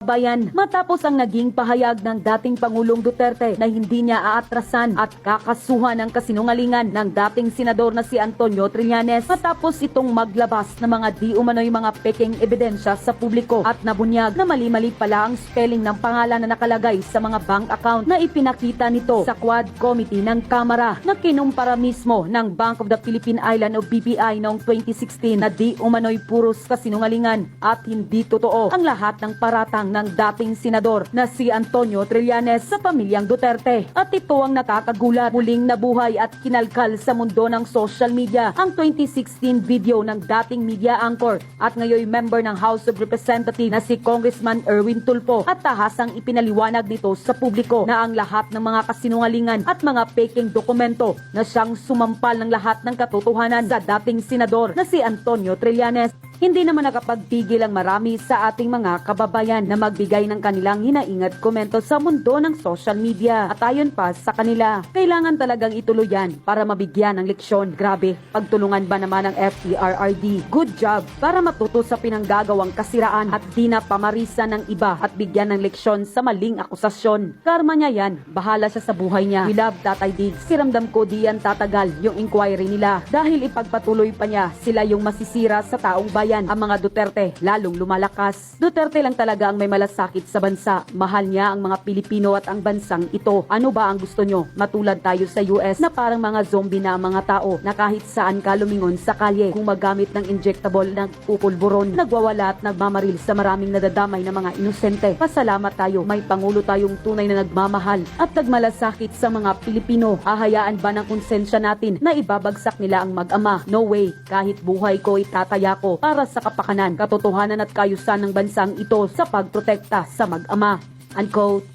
bayan matapos ang naging pahayag ng dating Pangulong Duterte na hindi niya aatrasan at kakasuhan ng kasinungalingan ng dating senador na si Antonio Trillanes matapos itong maglabas ng mga di umano'y mga peking ebidensya sa publiko at nabunyag na mali-mali pala ang spelling ng pangalan na nakalagay sa mga bank account na ipinakita nito sa Quad Committee ng Kamara na kinumpara mismo ng Bank of the Philippine Island o BPI noong 2016 na di umano'y puros kasinungalingan at hindi totoo ang lahat ng paratang ng dating senador na si Antonio Trillanes sa pamilyang Duterte. At ito ang nakakagulat, muling nabuhay at kinalkal sa mundo ng social media ang 2016 video ng dating media anchor at ngayon member ng House of Representatives na si Congressman Erwin Tulfo at tahasang ipinaliwanag nito sa publiko na ang lahat ng mga kasinungalingan at mga peking dokumento na siyang sumampal ng lahat ng katotohanan sa dating senador na si Antonio Trillanes. Hindi naman nakapagpigil ang marami sa ating mga kababayan na magbigay ng kanilang hinaingat komento sa mundo ng social media. At ayon pa sa kanila, kailangan talagang ituloy yan para mabigyan ng leksyon. Grabe, pagtulungan ba naman ng FERRD? Good job para matuto sa pinanggagawang kasiraan at di na pamarisan ng iba at bigyan ng leksyon sa maling akusasyon. Karma niya yan, bahala siya sa buhay niya. We love Tatay Diggs. Siramdam ko di yan tatagal yung inquiry nila dahil ipagpatuloy pa niya sila yung masisira sa taong bayan. Ang mga Duterte lalong lumalakas. Duterte lang talaga ang may malasakit sa bansa. Mahal niya ang mga Pilipino at ang bansang ito. Ano ba ang gusto nyo? Matulad tayo sa US na parang mga zombie na ang mga tao na kahit saan ka lumingon sa kalye kung magamit ng injectable na pupulburon, nagwawala at nagmamaril sa maraming nadadamay na mga inosente. Pasalamat tayo. May Pangulo tayong tunay na nagmamahal at nagmalasakit sa mga Pilipino. Hahayaan ba ng konsensya natin na ibabagsak nila ang mag-ama? No way. Kahit buhay ko itataya ko para sa kapakanan, katotohanan at kayusan ng bansang ito sa pagprotekta sa mag-ama. Unquote.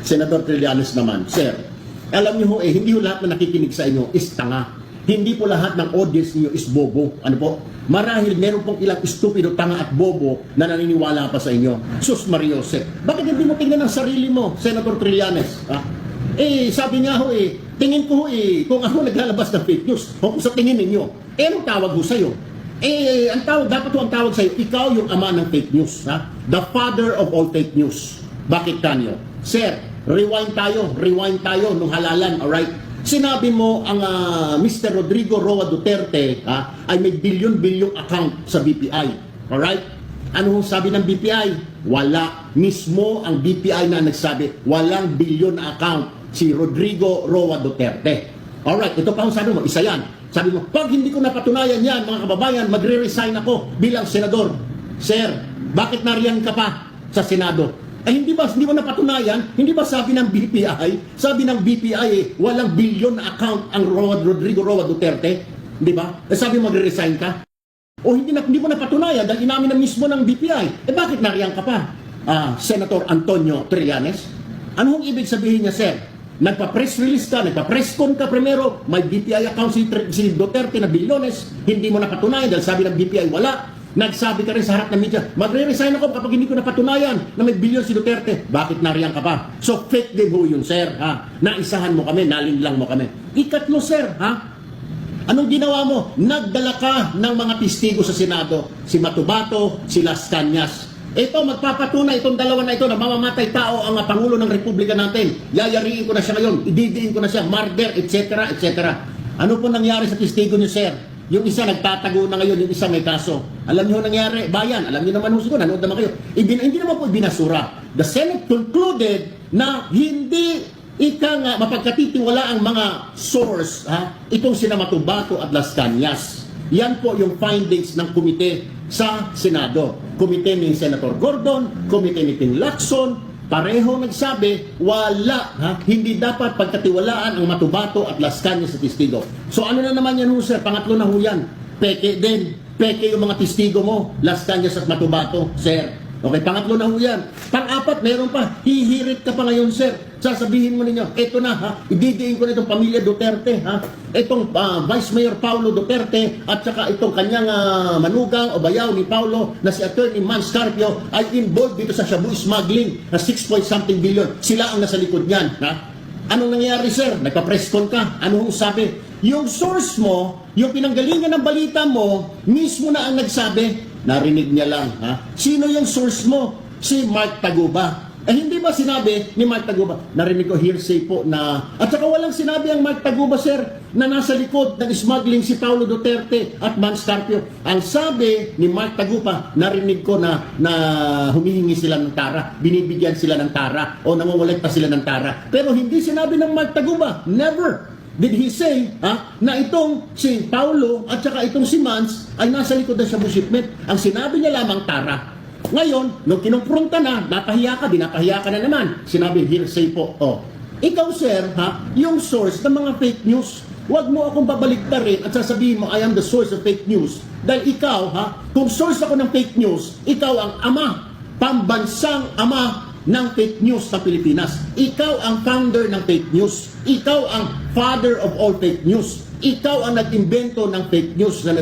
Senator Trillanes naman, Sir, alam niyo ho hindi ho lahat na nakikinig sa inyo is tanga. Hindi po lahat ng audience niyo is bobo. Ano po? Marahil meron pong ilang estupido, tanga at bobo na naniniwala pa sa inyo. Sus Mariose, bakit hindi mo tingnan ang sarili mo, Senator Trillanes? Ha? Sabi nga ho tingin ko ho kung ako naglalabas ng fake news, kung sa tingin ninyo, anong tawag ho sa'yo? Dapat ang tawag sa'yo, ikaw yung ama ng fake news. Ha? The father of all fake news. Bakit kanyo? Sir, rewind tayo nung halalan, alright? Sinabi mo ang Mr. Rodrigo Roa Duterte ay may bilyon-bilyong account sa BPI. Alright? Ano sabi ng BPI? Wala. Mismo ang BPI na nagsabi, walang bilyon na account si Rodrigo Roa Duterte. Alright, ito pa ang sabi mo, isa yan. Sabi mo, pag hindi ko napatunayan yan, mga kababayan, magre-resign ako bilang senador. Sir, bakit nariyan ka pa sa Senado? Hindi mo napatunayan? Hindi ba sabi ng BPI? Sabi ng BPI, walang bilyon na account ang Rodrigo Roa Duterte. Di ba? Sabi mo, magre-resign ka? O hindi mo napatunayan dahil inamin na mismo ng BPI. Bakit nariyan ka pa? Senator Antonio Trillanes? Anong ibig sabihin niya, sir? Nagpa-press release ka, nagpa-press con ka primero, may BPI account si Duterte na bilyones, hindi mo napatunayan dahil sabi ng BPI wala. Nagsabi ka rin sa harap ng media, magre-resign ako kapag hindi ko napatunayan na may bilyon si Duterte. Bakit nariyan ka pa? So fake din ho yun, sir. Ha? Naisahan mo kami, nalinlang mo kami. Ikatlo, sir. Ha? Anong ginawa mo? Nagdala ka ng mga testigo sa Senado. Si Matubato, si Las Cañas. Ito, magpapatunay itong dalawa na ito na mamamatay tao ang Pangulo ng Republika natin. Yayariin ko na siya ngayon, ididiin ko na siya, murder, etc., etc. Ano po nangyari sa testigo niyo, sir? Yung isa nagtatago na ngayon, yung isa may kaso. Alam niyo nangyari? Bayan, alam niyo naman siguro, nanood naman kayo. Hindi naman po ibinasura. The Senate concluded na hindi mapagkatitiwala ang mga source, itong sina Matubato at Las Cañas. Yan po yung findings ng komite sa Senado. Komite ni Senator Gordon, komite ni Ting Lacson, pareho nagsabi, wala, hindi dapat pagkatiwalaan ang Matubato at Las Cañas sa testigo. So ano na naman yan, sir? Pangatlo na ho yan. Peke din. Peke yung mga testigo mo, Las Cañas at Matubato, sir. Okay, pangatlo na ho yan. Pang-apat, meron pa. Hihirit ka pa ngayon, sir. Sasabihin mo ninyo, eto na, ididiin ko na itong pamilya Duterte, itong Vice Mayor Paulo Duterte, at saka itong kanyang manugang o bayaw ni Paulo na si Attorney Man Scarpio ay involved dito sa shabu smuggling na 6-point-something billion. Sila ang nasa likod niyan. Anong nangyayari, sir? Nagpa-press con ka. Ano hong sabi? Yung source mo, yung pinanggalingan ng balita mo, mismo na ang nagsabi, narinig niya lang. Sino yung source mo? si Mark Taguba. Hindi ba sinabi ni Mark Taguba, narinig ko hearsay po na, at saka walang sinabi ang Mark Taguba, sir, na nasa likod ng smuggling si Paulo Duterte at Mans Carpio. Ang sabi ni Mark Taguba, narinig ko na humihingi sila ng tara, binibigyan sila ng tara, o nangungulekta sila ng tara. Pero hindi sinabi ng Mark Taguba, never did he say na itong si Paulo at saka itong si Mans ay nasa likod ng shabu shipment. Ang sinabi niya lamang tara. Ngayon, nung kinumpronta na, napahiya ka na naman. Sinabi, hearsay po. Ikaw, sir, yung source ng mga fake news. Huwag mo akong babaliktarin at sasabihin mo, I am the source of fake news. Dahil ikaw, kung source ako ng fake news, ikaw ang ama, pambansang ama ng fake news sa Pilipinas. Ikaw ang founder ng fake news. Ikaw ang father of all fake news. Ikaw ang nag-imbento ng fake news na